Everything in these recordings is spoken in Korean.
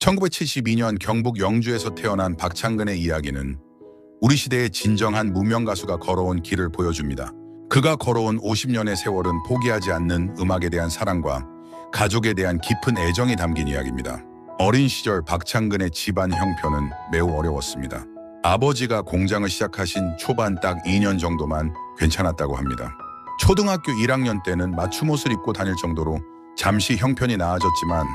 1972년 경북 영주에서 태어난 박창근의 이야기는 우리 시대의 진정한 무명 가수가 걸어온 길을 보여줍니다. 그가 걸어온 50년의 세월은 포기하지 않는 음악에 대한 사랑과 가족에 대한 깊은 애정이 담긴 이야기입니다. 어린 시절 박창근의 집안 형편은 매우 어려웠습니다. 아버지가 공장을 시작하신 초반 딱 2년 정도만 괜찮았다고 합니다. 초등학교 1학년 때는 맞춤옷을 입고 다닐 정도로 잠시 형편이 나아졌지만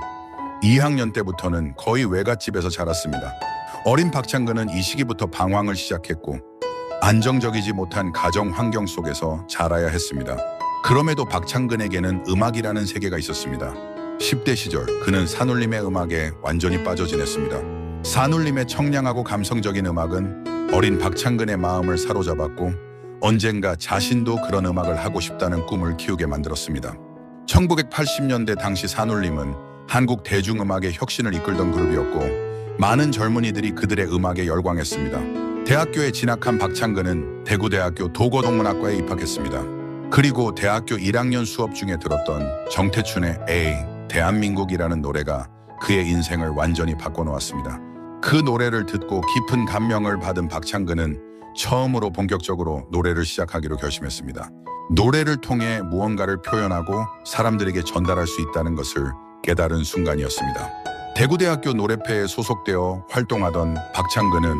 2학년 때부터는 거의 외갓집에서 자랐습니다. 어린 박창근은 이 시기부터 방황을 시작했고 안정적이지 못한 가정 환경 속에서 자라야 했습니다. 그럼에도 박창근에게는 음악이라는 세계가 있었습니다. 10대 시절 그는 산울림의 음악에 완전히 빠져 지냈습니다. 산울림의 청량하고 감성적인 음악은 어린 박창근의 마음을 사로잡았고 언젠가 자신도 그런 음악을 하고 싶다는 꿈을 키우게 만들었습니다. 1980년대 당시 산울림은 한국 대중음악의 혁신을 이끌던 그룹이었고 많은 젊은이들이 그들의 음악에 열광했습니다. 대학교에 진학한 박창근은 대구대학교 도고동문학과에 입학했습니다. 그리고 대학교 1학년 수업 중에 들었던 정태춘의 에이 대한민국이라는 노래가 그의 인생을 완전히 바꿔놓았습니다. 그 노래를 듣고 깊은 감명을 받은 박창근은 처음으로 본격적으로 노래를 시작하기로 결심했습니다. 노래를 통해 무언가를 표현하고 사람들에게 전달할 수 있다는 것을 깨달은 순간이었습니다. 대구대학교 노래패에 소속되어 활동하던 박창근은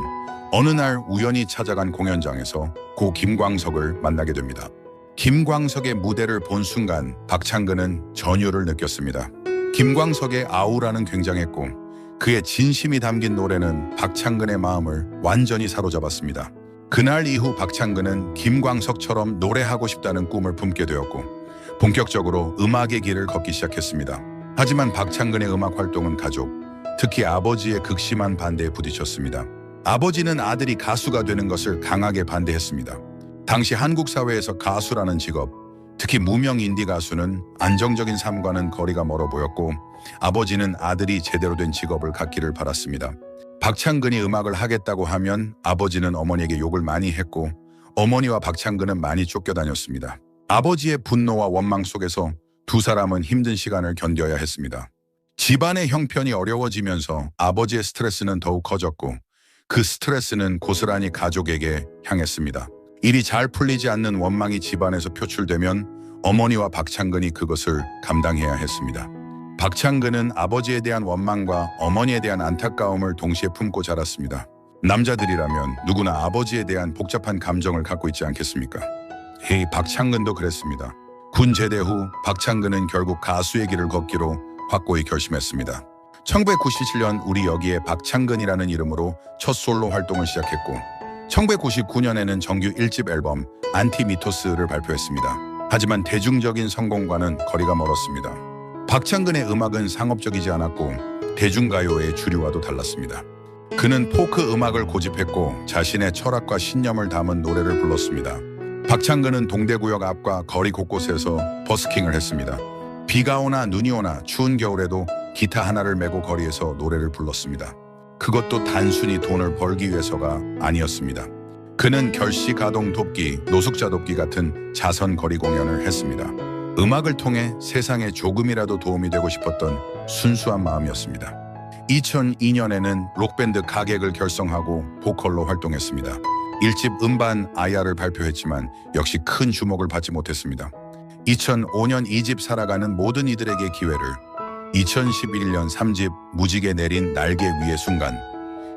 어느 날 우연히 찾아간 공연장에서 고 김광석을 만나게 됩니다. 김광석의 무대를 본 순간 박창근은 전율을 느꼈습니다. 김광석의 아우라는 굉장했고 그의 진심이 담긴 노래는 박창근의 마음을 완전히 사로잡았습니다. 그날 이후 박창근은 김광석처럼 노래하고 싶다는 꿈을 품게 되었고 본격적으로 음악의 길을 걷기 시작했습니다. 하지만 박창근의 음악 활동은 가족, 특히 아버지의 극심한 반대에 부딪혔습니다. 아버지는 아들이 가수가 되는 것을 강하게 반대했습니다. 당시 한국 사회에서 가수라는 직업, 특히 무명 인디 가수는 안정적인 삶과는 거리가 멀어 보였고 아버지는 아들이 제대로 된 직업을 갖기를 바랐습니다. 박창근이 음악을 하겠다고 하면 아버지는 어머니에게 욕을 많이 했고 어머니와 박창근은 많이 쫓겨다녔습니다. 아버지의 분노와 원망 속에서 두 사람은 힘든 시간을 견뎌야 했습니다. 집안의 형편이 어려워지면서 아버지의 스트레스는 더욱 커졌고 그 스트레스는 고스란히 가족에게 향했습니다. 일이 잘 풀리지 않는 원망이 집안에서 표출되면 어머니와 박창근이 그것을 감당해야 했습니다. 박창근은 아버지에 대한 원망과 어머니에 대한 안타까움을 동시에 품고 자랐습니다. 남자들이라면 누구나 아버지에 대한 복잡한 감정을 갖고 있지 않겠습니까? 박창근도 그랬습니다. 군 제대 후 박창근은 결국 가수의 길을 걷기로 확고히 결심했습니다. 1997년 우리 여기에 박창근이라는 이름으로 첫 솔로 활동을 시작했고 1999년에는 정규 1집 앨범 안티미토스를 발표했습니다. 하지만 대중적인 성공과는 거리가 멀었습니다. 박창근의 음악은 상업적이지 않았고 대중가요의 주류와도 달랐습니다. 그는 포크 음악을 고집했고 자신의 철학과 신념을 담은 노래를 불렀습니다. 박창근은 동대구역 앞과 거리 곳곳에서 버스킹을 했습니다. 비가 오나 눈이 오나 추운 겨울에도 기타 하나를 메고 거리에서 노래를 불렀습니다. 그것도 단순히 돈을 벌기 위해서가 아니었습니다. 그는 결시 가동 돕기, 노숙자 돕기 같은 자선 거리 공연을 했습니다. 음악을 통해 세상에 조금이라도 도움이 되고 싶었던 순수한 마음이었습니다. 2002년에는 록밴드 가객을 결성하고 보컬로 활동했습니다. 1집 음반 아야를 발표했지만 역시 큰 주목을 받지 못했습니다. 2005년 2집 살아가는 모든 이들에게 기회를, 2011년 3집 무지개 내린 날개 위의 순간,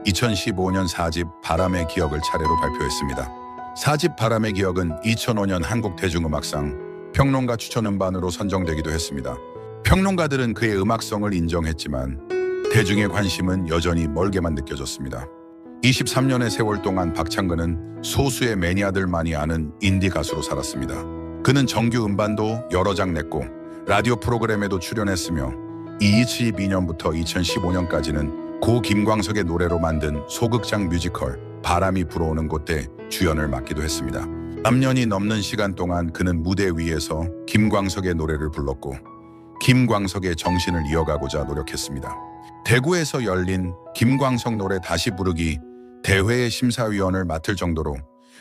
2015년 4집 바람의 기억을 차례로 발표했습니다. 4집 바람의 기억은 2005년 한국대중음악상 평론가 추천 음반으로 선정되기도 했습니다. 평론가들은 그의 음악성을 인정했지만 대중의 관심은 여전히 멀게만 느껴졌습니다. 23년의 세월 동안 박창근은 소수의 매니아들만이 아는 인디 가수로 살았습니다. 그는 정규 음반도 여러 장 냈고 라디오 프로그램에도 출연했으며 2022년부터 2015년까지는 고 김광석의 노래로 만든 소극장 뮤지컬 바람이 불어오는 곳에 주연을 맡기도 했습니다. 3년이 넘는 시간 동안 그는 무대 위에서 김광석의 노래를 불렀고 김광석의 정신을 이어가고자 노력했습니다. 대구에서 열린 김광석 노래 다시 부르기 대회의 심사위원을 맡을 정도로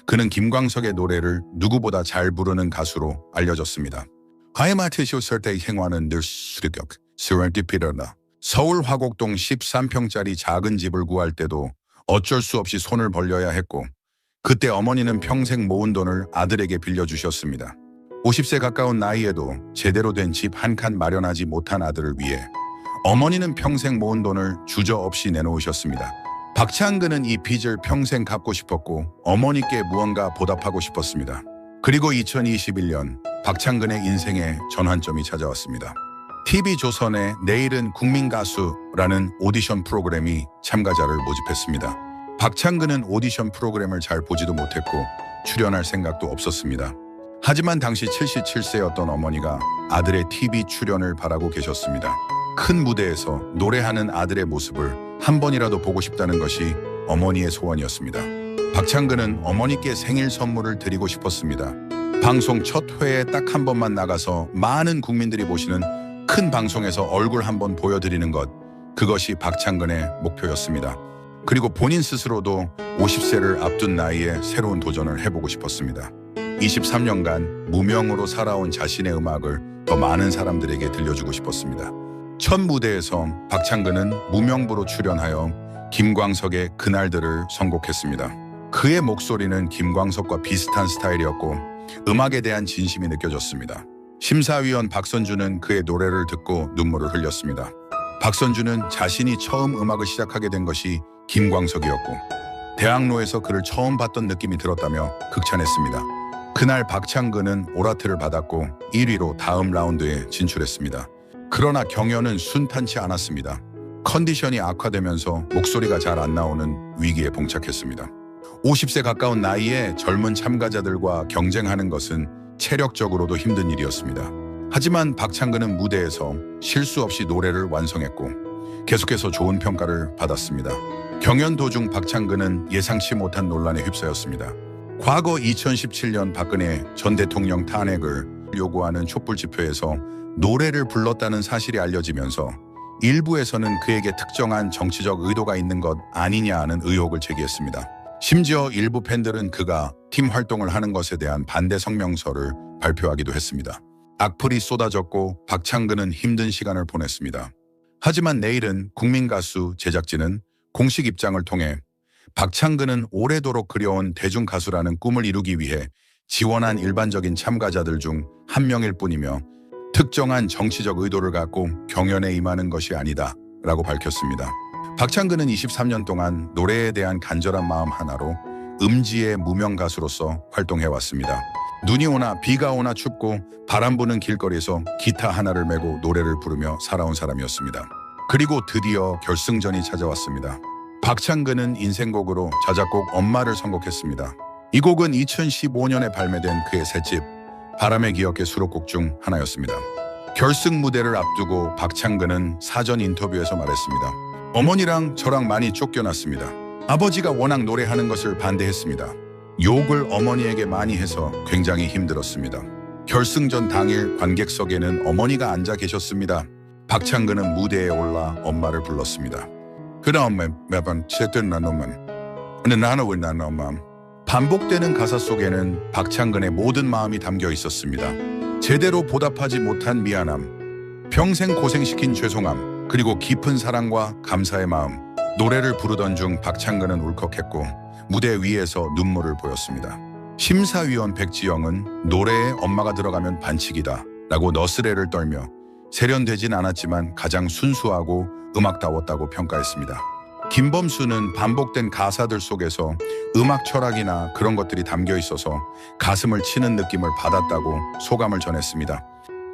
그는 김광석의 노래를 누구보다 잘 부르는 가수로 알려졌습니다. 하이마트쇼 설때 행화는 늘 수격, 스런티피러나 서울 화곡동 13평짜리 작은 집을 구할 때도 어쩔 수 없이 손을 벌려야 했고 그때 어머니는 평생 모은 돈을 아들에게 빌려주셨습니다. 50세 가까운 나이에도 제대로 된 집 한 칸 마련하지 못한 아들을 위해 어머니는 평생 모은 돈을 주저없이 내놓으셨습니다. 박창근은 이 빚을 평생 갚고 싶었고 어머니께 무언가 보답하고 싶었습니다. 그리고 2021년 박창근의 인생에 전환점이 찾아왔습니다. TV조선의 내일은 국민가수라는 오디션 프로그램이 참가자를 모집했습니다. 박창근은 오디션 프로그램을 잘 보지도 못했고 출연할 생각도 없었습니다. 하지만 당시 77세였던 어머니가 아들의 TV 출연을 바라고 계셨습니다. 큰 무대에서 노래하는 아들의 모습을 한 번이라도 보고 싶다는 것이 어머니의 소원이었습니다. 박창근은 어머니께 생일 선물을 드리고 싶었습니다. 방송 첫 회에 딱 한 번만 나가서 많은 국민들이 보시는 큰 방송에서 얼굴 한번 보여드리는 것, 그것이 박창근의 목표였습니다. 그리고 본인 스스로도 50세를 앞둔 나이에 새로운 도전을 해보고 싶었습니다. 23년간 무명으로 살아온 자신의 음악을 더 많은 사람들에게 들려주고 싶었습니다. 첫 무대에서 박창근은 무명부로 출연하여 김광석의 그날들을 선곡했습니다. 그의 목소리는 김광석과 비슷한 스타일이었고 음악에 대한 진심이 느껴졌습니다. 심사위원 박선주는 그의 노래를 듣고 눈물을 흘렸습니다. 박선주는 자신이 처음 음악을 시작하게 된 것이 김광석이었고 대학로에서 그를 처음 봤던 느낌이 들었다며 극찬했습니다. 그날 박창근은 오라트를 받았고 1위로 다음 라운드에 진출했습니다. 그러나 경연은 순탄치 않았습니다. 컨디션이 악화되면서 목소리가 잘 안 나오는 위기에 봉착했습니다. 50세 가까운 나이에 젊은 참가자들과 경쟁하는 것은 체력적으로도 힘든 일이었습니다. 하지만 박창근은 무대에서 실수 없이 노래를 완성했고 계속해서 좋은 평가를 받았습니다. 경연 도중 박창근은 예상치 못한 논란에 휩싸였습니다. 과거 2017년 박근혜 전 대통령 탄핵을 요구하는 촛불 집회에서 노래를 불렀다는 사실이 알려지면서 일부에서는 그에게 특정한 정치적 의도가 있는 것 아니냐는 의혹을 제기했습니다. 심지어 일부 팬들은 그가 팀 활동을 하는 것에 대한 반대 성명서를 발표하기도 했습니다. 악플이 쏟아졌고 박창근은 힘든 시간을 보냈습니다. 하지만 내일은 국민가수 제작진은 공식 입장을 통해 박창근은 오래도록 그려온 대중가수라는 꿈을 이루기 위해 지원한 일반적인 참가자들 중 한 명일 뿐이며 특정한 정치적 의도를 갖고 경연에 임하는 것이 아니다 라고 밝혔습니다. 박창근은 23년 동안 노래에 대한 간절한 마음 하나로 음지의 무명 가수로서 활동해왔습니다. 눈이 오나 비가 오나 춥고 바람 부는 길거리에서 기타 하나를 메고 노래를 부르며 살아온 사람이었습니다. 그리고 드디어 결승전이 찾아왔습니다. 박창근은 인생곡으로 자작곡 엄마를 선곡했습니다. 이 곡은 2015년에 발매된 그의 셋집 바람의 기억의 수록곡 중 하나였습니다. 결승 무대를 앞두고 박창근은 사전 인터뷰에서 말했습니다. 어머니랑 저랑 많이 쫓겨났습니다. 아버지가 워낙 노래하는 것을 반대했습니다. 욕을 어머니에게 많이 해서 굉장히 힘들었습니다. 결승전 당일 관객석에는 어머니가 앉아 계셨습니다. 박창근은 무대에 올라 엄마를 불렀습니다. 그 다음에 매번 제때 나누면 근데 나는 왜 나는 엄마 반복되는 가사 속에는 박창근의 모든 마음이 담겨 있었습니다. 제대로 보답하지 못한 미안함, 평생 고생시킨 죄송함, 그리고 깊은 사랑과 감사의 마음. 노래를 부르던 중 박창근은 울컥했고 무대 위에서 눈물을 보였습니다. 심사위원 백지영은 노래에 엄마가 들어가면 반칙이다 라고 너스레를 떨며 세련되진 않았지만 가장 순수하고 음악다웠다고 평가했습니다. 김범수는 반복된 가사들 속에서 음악 철학이나 그런 것들이 담겨 있어서 가슴을 치는 느낌을 받았다고 소감을 전했습니다.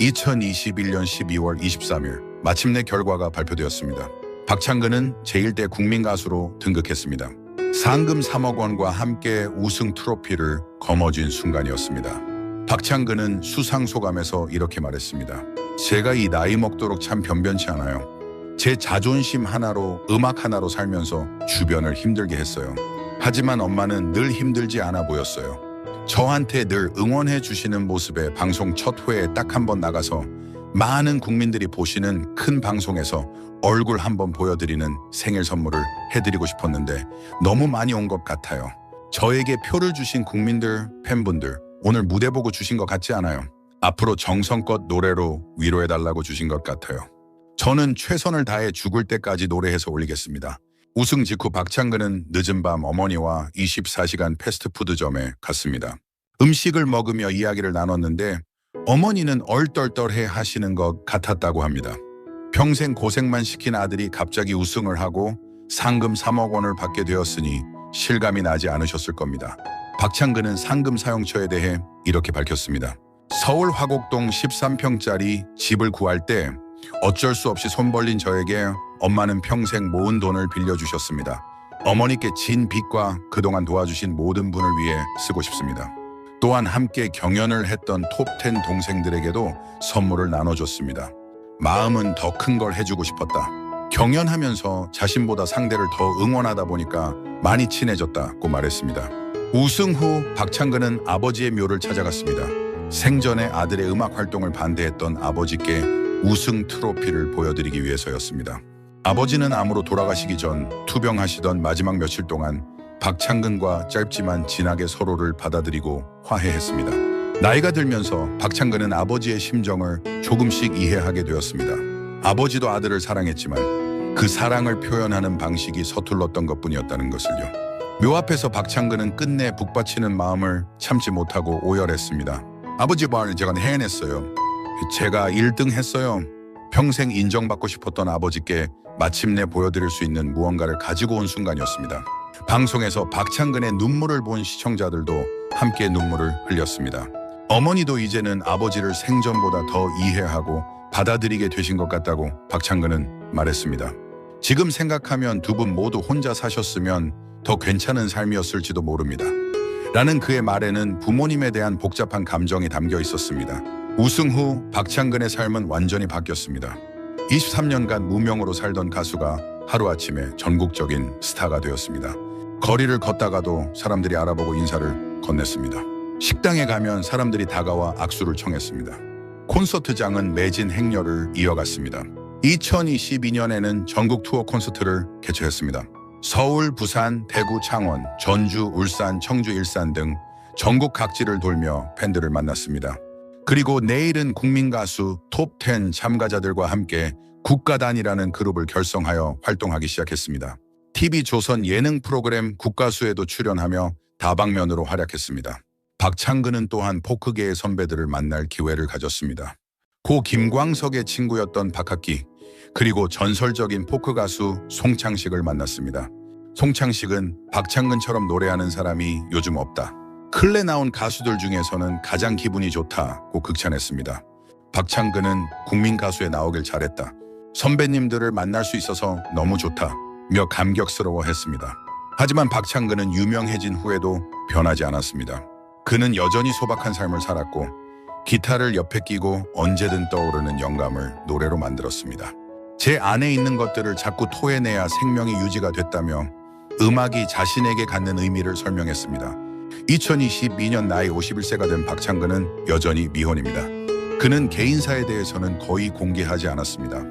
2021년 12월 23일 마침내 결과가 발표되었습니다. 박창근은 제1대 국민가수로 등극했습니다. 상금 3억 원과 함께 우승 트로피를 거머쥔 순간이었습니다. 박창근은 수상 소감에서 이렇게 말했습니다. 제가 이 나이 먹도록 참 변변치 않아요. 제 자존심 하나로 음악 하나로 살면서 주변을 힘들게 했어요. 하지만 엄마는 늘 힘들지 않아 보였어요. 저한테 늘 응원해 주시는 모습에 방송 첫 회에 딱 한 번 나가서 많은 국민들이 보시는 큰 방송에서 얼굴 한번 보여드리는 생일 선물을 해드리고 싶었는데 너무 많이 온 것 같아요. 저에게 표를 주신 국민들, 팬분들 오늘 무대 보고 주신 것 같지 않아요. 앞으로 정성껏 노래로 위로해달라고 주신 것 같아요. 저는 최선을 다해 죽을 때까지 노래해서 올리겠습니다. 우승 직후 박창근은 늦은 밤 어머니와 24시간 패스트푸드점에 갔습니다. 음식을 먹으며 이야기를 나눴는데 어머니는 얼떨떨해 하시는 것 같았다고 합니다. 평생 고생만 시킨 아들이 갑자기 우승을 하고 상금 3억 원을 받게 되었으니 실감이 나지 않으셨을 겁니다. 박창근은 상금 사용처에 대해 이렇게 밝혔습니다. 서울 화곡동 13평짜리 집을 구할 때 어쩔 수 없이 손 벌린 저에게 엄마는 평생 모은 돈을 빌려주셨습니다. 어머니께 진 빚과 그동안 도와주신 모든 분을 위해 쓰고 싶습니다. 또한 함께 경연을 했던 톱10 동생들에게도 선물을 나눠줬습니다. 마음은 더 큰 걸 해주고 싶었다. 경연하면서 자신보다 상대를 더 응원하다 보니까 많이 친해졌다고 말했습니다. 우승 후 박창근은 아버지의 묘를 찾아갔습니다. 생전에 아들의 음악 활동을 반대했던 아버지께 우승 트로피를 보여드리기 위해서였습니다. 아버지는 암으로 돌아가시기 전 투병하시던 마지막 며칠 동안 박창근과 짧지만 진하게 서로를 받아들이고 화해했습니다. 나이가 들면서 박창근은 아버지의 심정을 조금씩 이해하게 되었습니다. 아버지도 아들을 사랑했지만 그 사랑을 표현하는 방식이 서툴렀던 것뿐이었다는 것을요. 묘 앞에서 박창근은 끝내 북받치는 마음을 참지 못하고 오열했습니다. 아버지 말을 제가 해냈어요. 제가 1등 했어요. 평생 인정받고 싶었던 아버지께 마침내 보여드릴 수 있는 무언가를 가지고 온 순간이었습니다. 방송에서 박창근의 눈물을 본 시청자들도 함께 눈물을 흘렸습니다. 어머니도 이제는 아버지를 생전보다 더 이해하고 받아들이게 되신 것 같다고 박창근은 말했습니다. 지금 생각하면 두 분 모두 혼자 사셨으면 더 괜찮은 삶이었을지도 모릅니다. 라는 그의 말에는 부모님에 대한 복잡한 감정이 담겨 있었습니다. 우승 후 박창근의 삶은 완전히 바뀌었습니다. 23년간 무명으로 살던 가수가 하루아침에 전국적인 스타가 되었습니다. 거리를 걷다가도 사람들이 알아보고 인사를 건넸습니다. 식당에 가면 사람들이 다가와 악수를 청했습니다. 콘서트장은 매진 행렬을 이어갔습니다. 2022년에는 전국 투어 콘서트를 개최했습니다. 서울, 부산, 대구, 창원, 전주, 울산, 청주, 일산 등 전국 각지를 돌며 팬들을 만났습니다. 그리고 내일은 국민가수 톱10 참가자들과 함께 국가단이라는 그룹을 결성하여 활동하기 시작했습니다. TV조선 예능 프로그램 국가수에도 출연하며 다방면으로 활약했습니다. 박창근은 또한 포크계의 선배들을 만날 기회를 가졌습니다. 고 김광석의 친구였던 박학기, 그리고 전설적인 포크 가수 송창식을 만났습니다. 송창식은 박창근처럼 노래하는 사람이 요즘 없다. 근래 나온 가수들 중에서는 가장 기분이 좋다고 극찬했습니다. 박창근은 국민 가수에 나오길 잘했다. 선배님들을 만날 수 있어서 너무 좋다며 감격스러워했습니다. 하지만 박창근은 유명해진 후에도 변하지 않았습니다. 그는 여전히 소박한 삶을 살았고 기타를 옆에 끼고 언제든 떠오르는 영감을 노래로 만들었습니다. 제 안에 있는 것들을 자꾸 토해내야 생명이 유지가 됐다며 음악이 자신에게 갖는 의미를 설명했습니다. 2022년 나이 51세가 된 박창근은 여전히 미혼입니다. 그는 개인사에 대해서는 거의 공개하지 않았습니다.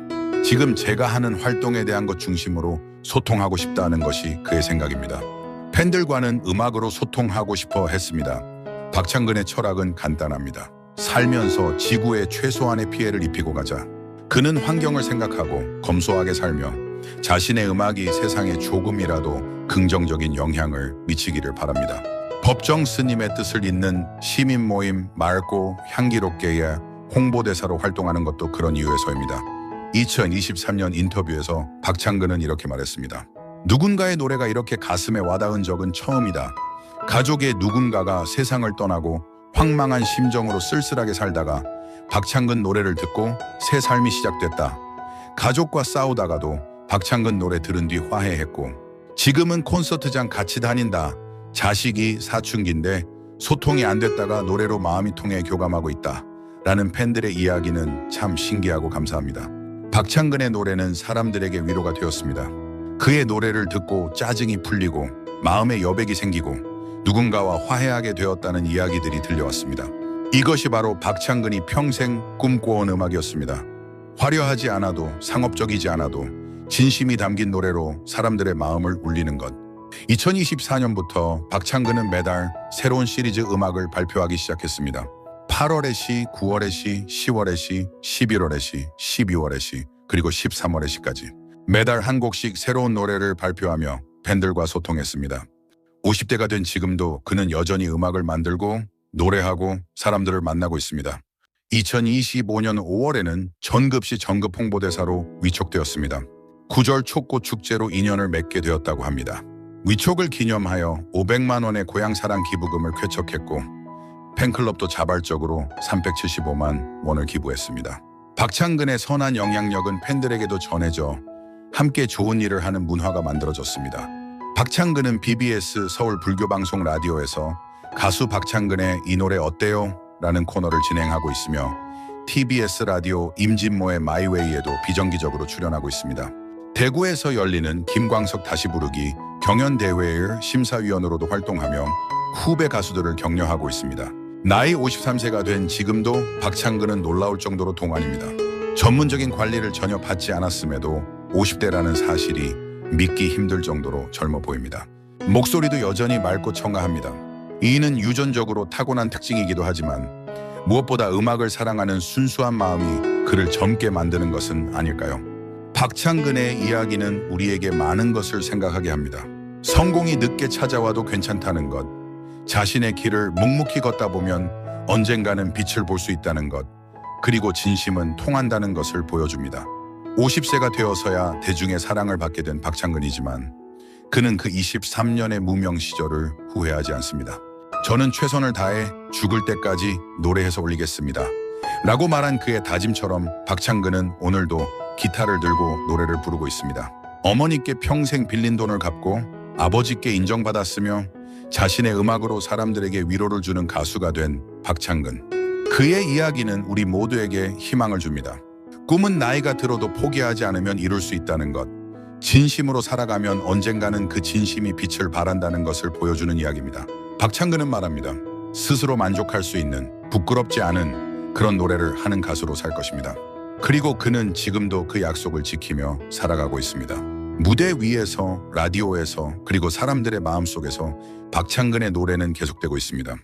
지금 제가 하는 활동에 대한 것 중심으로 소통하고 싶다는 것이 그의 생각입니다. 팬들과는 음악으로 소통하고 싶어 했습니다. 박창근의 철학은 간단합니다. 살면서 지구에 최소한의 피해를 입히고 가자. 그는 환경을 생각하고 검소하게 살며 자신의 음악이 세상에 조금이라도 긍정적인 영향을 미치기를 바랍니다. 법정 스님의 뜻을 잇는 시민 모임 맑고 향기롭게의 홍보대사로 활동하는 것도 그런 이유에서입니다. 2023년 인터뷰에서 박창근은 이렇게 말했습니다. 누군가의 노래가 이렇게 가슴에 와닿은 적은 처음이다. 가족의 누군가가 세상을 떠나고 황망한 심정으로 쓸쓸하게 살다가 박창근 노래를 듣고 새 삶이 시작됐다. 가족과 싸우다가도 박창근 노래 들은 뒤 화해했고 지금은 콘서트장 같이 다닌다. 자식이 사춘기인데 소통이 안 됐다가 노래로 마음이 통해 교감하고 있다. 라는 팬들의 이야기는 참 신기하고 감사합니다. 박창근의 노래는 사람들에게 위로가 되었습니다. 그의 노래를 듣고 짜증이 풀리고 마음에 여백이 생기고 누군가와 화해하게 되었다는 이야기들이 들려왔습니다. 이것이 바로 박창근이 평생 꿈꿔온 음악이었습니다. 화려하지 않아도 상업적이지 않아도 진심이 담긴 노래로 사람들의 마음을 울리는 것. 2024년부터 박창근은 매달 새로운 시리즈 음악을 발표하기 시작했습니다. 8월의 시, 9월의 시, 10월의 시, 11월의 시, 12월의 시, 그리고 13월의 시까지 매달 한 곡씩 새로운 노래를 발표하며 팬들과 소통했습니다. 50대가 된 지금도 그는 여전히 음악을 만들고 노래하고 사람들을 만나고 있습니다. 2025년 5월에는 전급시 전급 홍보대사로 위촉되었습니다. 구절 촉꽃 축제로 인연을 맺게 되었다고 합니다. 위촉을 기념하여 500만 원의 고향사랑 기부금을 쾌척했고 팬클럽도 자발적으로 375만 원을 기부했습니다. 박창근의 선한 영향력은 팬들에게도 전해져 함께 좋은 일을 하는 문화가 만들어졌습니다. 박창근은 BBS 서울 불교방송 라디오에서 가수 박창근의 이 노래 어때요? 라는 코너를 진행하고 있으며 TBS 라디오 임진모의 마이웨이에도 비정기적으로 출연하고 있습니다. 대구에서 열리는 김광석 다시 부르기 경연대회의 심사위원으로도 활동하며 후배 가수들을 격려하고 있습니다. 나이 53세가 된 지금도 박창근은 놀라울 정도로 동안입니다. 전문적인 관리를 전혀 받지 않았음에도 50대라는 사실이 믿기 힘들 정도로 젊어 보입니다. 목소리도 여전히 맑고 청아합니다. 이는 유전적으로 타고난 특징이기도 하지만 무엇보다 음악을 사랑하는 순수한 마음이 그를 젊게 만드는 것은 아닐까요? 박창근의 이야기는 우리에게 많은 것을 생각하게 합니다. 성공이 늦게 찾아와도 괜찮다는 것, 자신의 길을 묵묵히 걷다 보면 언젠가는 빛을 볼 수 있다는 것, 그리고 진심은 통한다는 것을 보여줍니다. 50세가 되어서야 대중의 사랑을 받게 된 박창근이지만 그는 그 23년의 무명 시절을 후회하지 않습니다. 저는 최선을 다해 죽을 때까지 노래해서 올리겠습니다. 라고 말한 그의 다짐처럼 박창근은 오늘도 기타를 들고 노래를 부르고 있습니다. 어머니께 평생 빌린 돈을 갚고 아버지께 인정받았으며 자신의 음악으로 사람들에게 위로를 주는 가수가 된 박창근. 그의 이야기는 우리 모두에게 희망을 줍니다. 꿈은 나이가 들어도 포기하지 않으면 이룰 수 있다는 것. 진심으로 살아가면 언젠가는 그 진심이 빛을 발한다는 것을 보여주는 이야기입니다. 박창근은 말합니다. 스스로 만족할 수 있는 부끄럽지 않은 그런 노래를 하는 가수로 살 것입니다. 그리고 그는 지금도 그 약속을 지키며 살아가고 있습니다. 무대 위에서, 라디오에서, 그리고 사람들의 마음속에서 박창근의 노래는 계속되고 있습니다.